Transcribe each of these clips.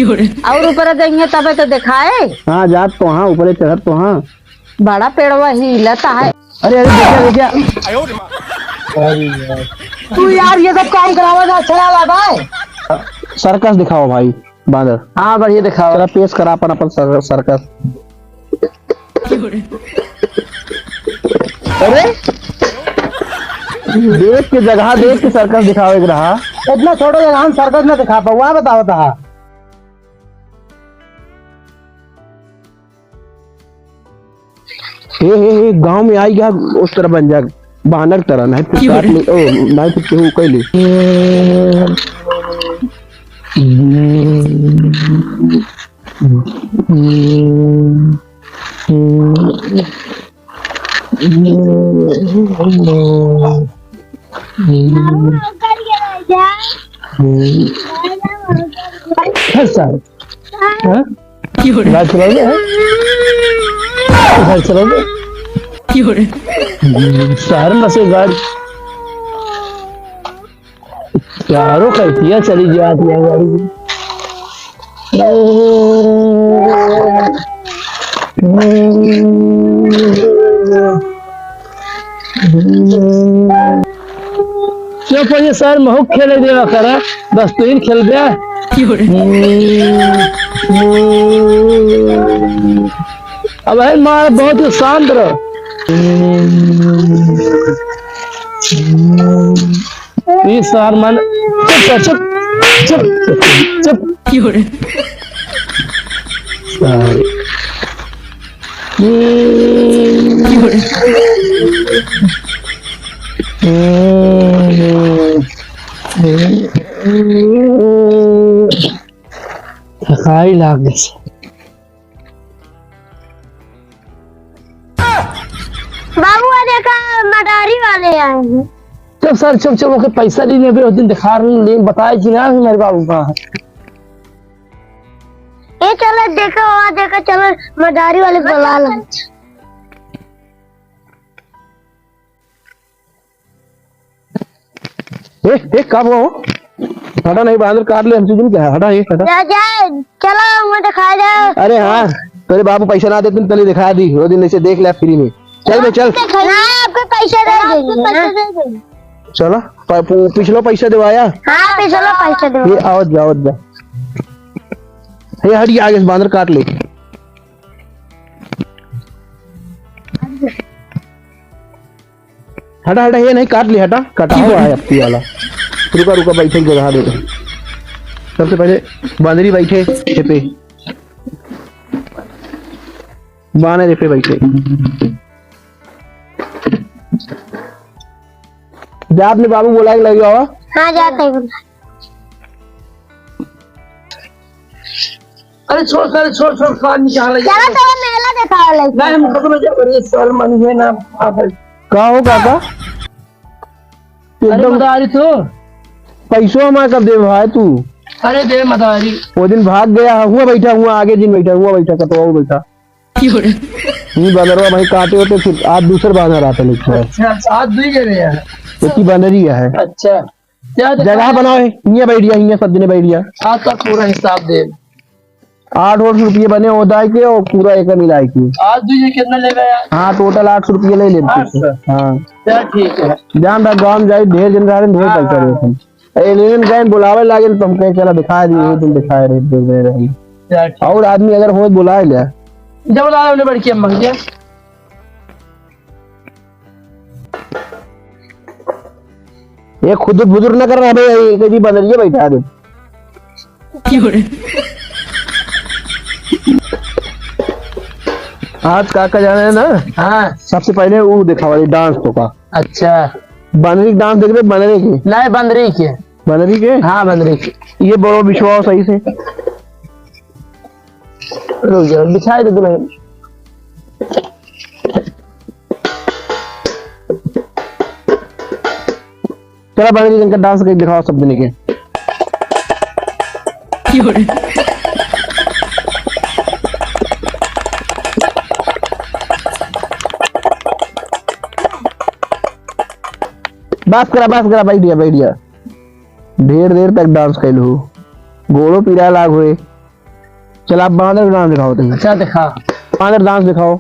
और ऊपर देंगे तबे तो दिखाए। हाँ जात तो हाँ ऊपर चढ़त तो हाँ। बड़ा पेड़वा ही लता है। अरे अरे देखिया देखिया। तू यार ये सब काम करावा अच्छा ना भाई। सर्कस दिखाओ भाई बांदर। हाँ बढ़िया दिखाओ। जरा पेश करा अपन अपन सर्कस। अरे देख के जगह देख के सर्कस दिखाओ एक रहा। इतना छोड़ो जगह हम सर्कस में दिखा पाओ वहाँ बताओ था। हे गांव में आई गया उस तरह बन जा बानर तरह नहीं तो काट ले ओ नहीं तो केहू कैले। शहर में से गाड़ी चारों कैफिया चली जाती है गाड़ी। क्यों पर सर महू खेले देवा करा बस तो इन खेल गया। अब है मार बहुत ही शांत रहो। सार मन चुप चुप चुप चुप थकाई लाग गई। बाबू देखा मदारी वाले आए हैं। चुप सर चुप चुप ओके पैसा नहीं दे उस दिन दिखा रही बताए कि ना मेरे बाबू कहाँ है। ये चलो देखो वहाँ देखो चलो मदारी वाले बुला लो। कब हो हटा नहीं बांदर काट ले हमसे दिन क्या है हटा ये हटा जाए चलो मैं दिखा जाओ। अरे हाँ तेरे बाबू पैसा ना देते पहले दिखा दी वो दिन ऐसे देख ले फ्री में। चल मैं चल आपको पैसा दे देंगे। चलो पिछलो पैसा दिवाया। हाँ पिछलो पैसा दो। ये आओ जाओ जा ये हट आगे बांदर काट ले। हटा हटा ये नहीं काट ले हटा कटा हुआ है अपनी वाला। रुका रुका बैठे जगह दे। सबसे पहले बांदरी बैठे पे बानर पे बैठे जा आपने बाबू बोला कि लगे हुआ। हाँ जाते हैं। अरे छोड़ कर छोड़ छोड़ खान निकाल चलो तो मेला दिखा ले। नहीं हम तो में जा करे साल मन है ना का हो काका एकदम मदारी तो पैसों हमारा कब दे भाई तू। अरे दे मदारी वो दिन भाग गया हुआ बैठा हुआ आगे दिन बैठा हुआ बैठा कटवा बैठा नहीं बांदरवा भाई काटे होते फिर आज दूसरे बांदर आते लिखा है। अच्छा आज दुई के रहे हैं तो बांदरी है। अच्छा जगह बनाओ ये बैठ गया ये सब दिन बैठ गया। आज तक पूरा हिसाब दे 800 रुपये बने होदाय के और पूरा एक मिला के आज दूसरे कितना ले गया। हाँ टोटल 800 रुपये ले लेते। हाँ ठीक है जान रहा गाँव जाए ढेर दिन रहा ढेर पैसा रहे लेकिन गए बुलावे लागे तो हम कहीं चला दिखा दिए दिन दिखाए रहे और आदमी अगर हो बुलाए लिया जब बुला बड़की अम्मा गया। ये खुद बुजुर्ग न कर रहा भाई कभी बदलिए बैठा दे। आज काका जाना है ना। हाँ सबसे पहले वो दिखावा डांस तो का। अच्छा बंदरी डांस देख रहे बंदरी की नहीं बंदरी के बंदरी के। हाँ बंदरी के ये बड़ो विश्वास सही से रुक जाओ दिखाई दे तुम्हें। चला बंदरी का डांस करके दिखाओ सब दिन के। बस करा बैठ दिया ढेर देर तक डांस कैलू गोड़ो पीड़ा लाग हुए चल आप बांदर डांस दिखाओ तुम। अच्छा दिखा। बांदर डांस दिखाओ।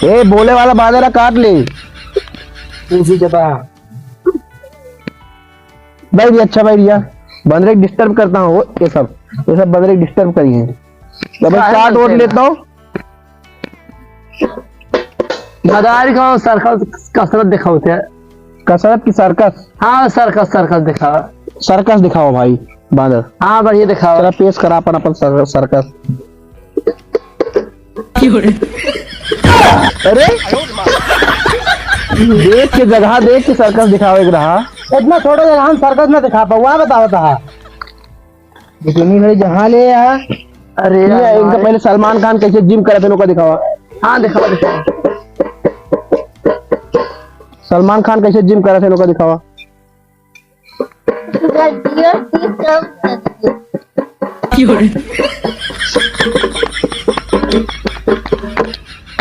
ए बोले वाला बांदर काट ले। उसी जगह भाई भी अच्छा भाई भैया बंदरे डिस्टर्ब करता हूँ ये सब बंदरे डिस्टर्ब करिए। जब स्टार्ट वोट लेता हूँ मदारी खाओ सर्कस कसरत दिखाओ थे। कसरत की सर्कस। हाँ सर्कस दिखाओ। सर्कस दिखाओ भाई बांदर। हाँ बढ़िया दिखाओ। चला पेश करा अपन सर्कस। अरे देख के जगह देख के सर्कस दिखाओ एक रहा। इतना छोटा जगह हम सर्कस में दिखा पाऊँ बताओ था। इतनी बड़ी जहाँ ले यार। अरे इनका पहले सलमान खान कैसे जिम करे थे उनका दिखावा। हाँ दिखाओ। सलमान खान कैसे जिम करे थे उनका दिखावा।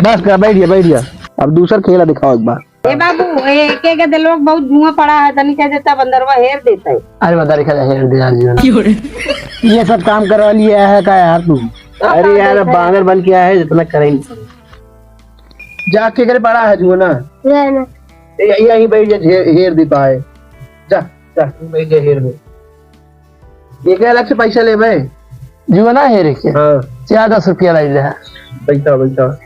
बस कर बैठ गया। अब दूसरा खेला दिखाओ एक बार। ए बाबू एक एक दे लोग बहुत धुआं पड़ा है तनी कह देता बंदरवा हेर देता है। अरे मदारी का हेर दे यार। ये सब काम करवा लिया है का यार तू। अरे यार बांदर बन के आया है जितना करेंगे। जाके करे पड़ा है जुआ ना यहीं बैठ जा हेर देता है। जा बैठ जा हेर दे। ये क्या अलग से पैसा ले भाई जुआ ना हेरे के। हाँ 10 रुपया लाई ले। बैठा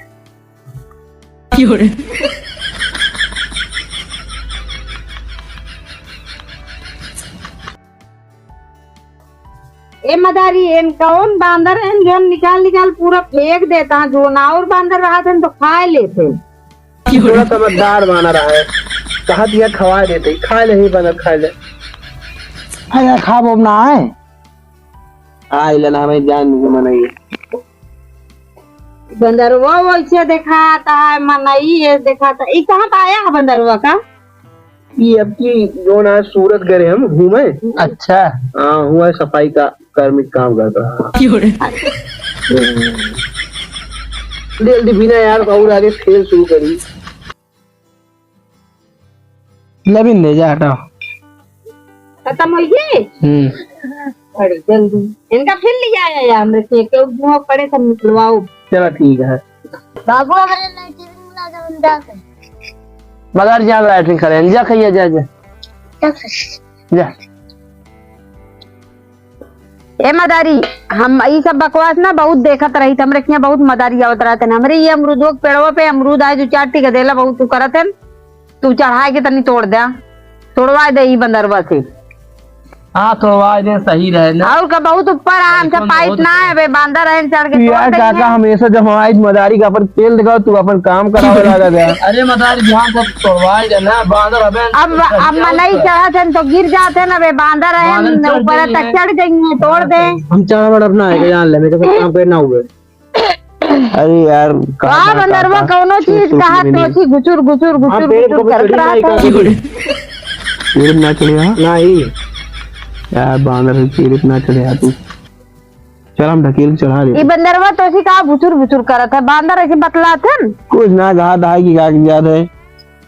ए मदारी एन कौन बांदर है जो निकाल पूरा फेंक देता है। जो ना और बांदर रहा था तो खा लेते। थोड़ा समझदार बना रहा है। कहा दिया खवा देते खा ले ही बांदर खा ले। अरे खा बोम ना है। लेना मैं जान मनाइए बंदरवा वैसे दिखाता है मनाई ये दिखाता। ये कहाँ पाया है बंदरवा का। ये अब की जो ना सूरत गए हम घूमे। अच्छा हाँ हुआ सफाई का कार्मिक काम करता जल्दी बिना यार और आगे खेल शुरू करी। लबिन ले जा हटाओ। खत्म हो गए। अरे जल्दी इनका फिर ले आया यार हमरे से क्यों धुआं पड़े सब निकलवाओ। चलो ठीक है। बाबू हमारे लाइटिंग लगा बंदा कर। मगर जा लाइटिंग करें जा कहिए जा ए मदारी हम ये सब बकवास ना बहुत देखत रही हमरे के बहुत मदारी आवत रहते हमरे ये अमरूदों के पेड़वा पे अमरूद आए जो चाटी के देला बहुत तू करत है तू चढ़ाए के तनी तोड़ दे तोड़वा दे ई बंदरवा से। हाँ तोड़वा दे सही रहे ना। और का बहुत ऊपर हमसे पाइप ना है बे बांदर है चढ़ के यार काका हमेशा जब हमारी मदारी का अपन तेल दिखाओ तू अपन काम करावे लगा दे। अरे मदारी ध्यान से तोड़वा दे ना बांदर अब नहीं चढ़ा तो गिर जाते ना बे बांदर है ऊपर तक चढ़ जाएंगे तोड़ दे। हम चढ़ा बड़ा अपना है जान ले मेरे को काम करना हुए। अरे यार कहा बंदरवा कोनो चीज कहा तो गुचुर गुचुर गुचुर कर रहा था। पेड़ ना चढ़िया नहीं यार बांदर पेड़ ना चढ़िया तू। चल हम ढकेल चढ़ा दे। ये बंदरवा तो सी कहा बुचुर करत है बांदर ऐसे बतलाते न कुछ ना कहा था कि क्या याद है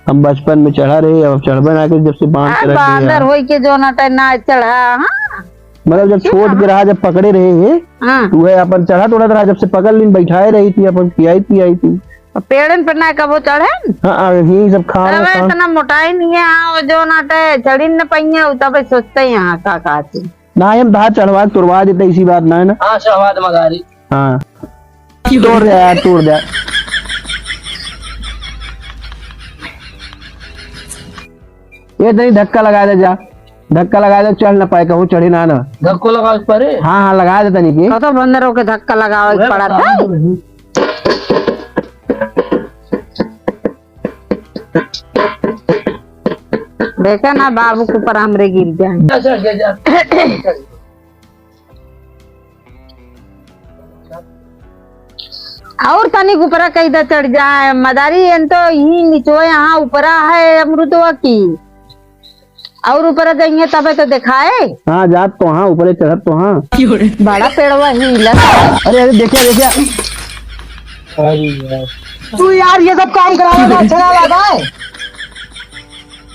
हम बचपन में चढ़ा रहे अब चढ़बे ना के जब से बांदर होई के जो ना चढ़ा। हाँ मतलब जब छोड़ के रहा जब पकड़े रहे हैं तू है अपन चढ़ा तोड़ा रहा जब से पकड़ लीन बैठाए रही थी अपन पियाई थी पेड़न पर ना कबो चढ़े। हाँ यही सब खा इतना मोटाई नहीं है। हाँ जो ना चढ़ी न पाइए तब सोचते हैं यहाँ का कहते ना हम धार चढ़वा तोड़वा देते इसी बात ना है ना। हाँ चढ़वा दे मदारी। हाँ तोड़ दे यार तोड़ दे। ये नहीं धक्का लगा दे जा धक्का लगा दे चढ़ ना पाए कहूँ चढ़ी ना धक्को लगा उस पर। हाँ लगा दे तनी की तो बंदरों के धक्का लगा पड़ा था। देखा ना बाबू के ऊपर हमरे गिर जाए। और तनिक ऊपर कहीं चढ़ जाए मदारी तो यही नीचो यहाँ ऊपर है अमरुदवा की और ऊपर जाएंगे तबे तो दिखाए। हाँ जात तो हाँ ऊपर चढ़त तो हाँ बड़ा पेड़वा ही अरे देखिए तू यार ये सब काम कराना अच्छा ना लगा है।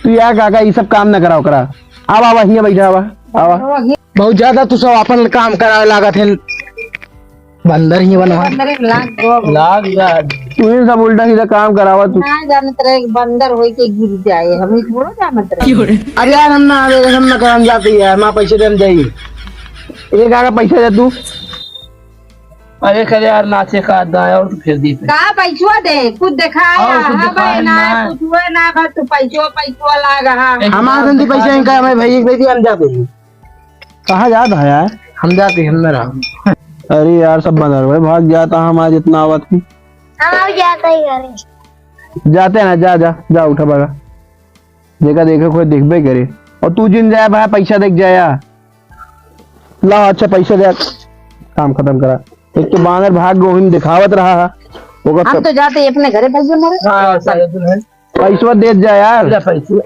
तू यार काका ये सब काम ना कराओ करा। आवा आवा हियां बैठा आवा आवा। बहुत ज्यादा तू सब अपन काम करावे लागत है। बंदर ही बनवा लाग तू ही सब उल्टा सीधा काम करावा तू। ना जानत रहे बंदर होई के गिर जाए हम थोड़ा जानत रहे। अरे यार हम ना आवे हम ना काम जाती है मां पैसे देम जाई। ये काका पैसा दे तू। अरे करे यार नाचे का आया और फिर दी का पैसा दे कुछ दिखाया और कुछ दिखाया ना ना। कुछ हुए ना बस तू पैसा लागा हा हमारे धंधे पैसे हैं का मैं भाई भाई हम जाते हैं। कहाँ जाता है यार? हम जाते हैं हम मेरा। अरे यार सब बंदर हुए भाग जाता हम आज इतना आवत की। हम जाते ही करें। जाते हैं ना जा जा जा उठा बगा। देखा देखा कोई देखबे करे और तू जिन जाए भाई पैसा देख जाया। ला अच्छा पैसा दे काम खत्म करा। एक तो बानर भाग गो हिम दिखावत रहा है ओकर हम तो जाते अपने घरे पैसे मरे हां सारे है पैसा दे जा यार। पैसे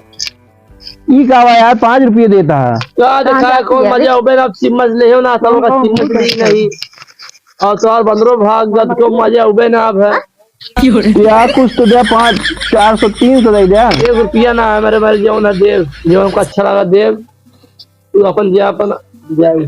ई कावा यार 5 रुपये देता है। क्या देखा को मजा उबे अब समझ ले हो ना सब का समझ नहीं और सवाल बंदरो भाग गद को मजा उबे ना अब है यार कुछ तो दे 5 400 300 दे दे। 1 रुपया ना है मेरे जो ना देव जो हमको अच्छा लगा देव तू अपन जा अपन जाए।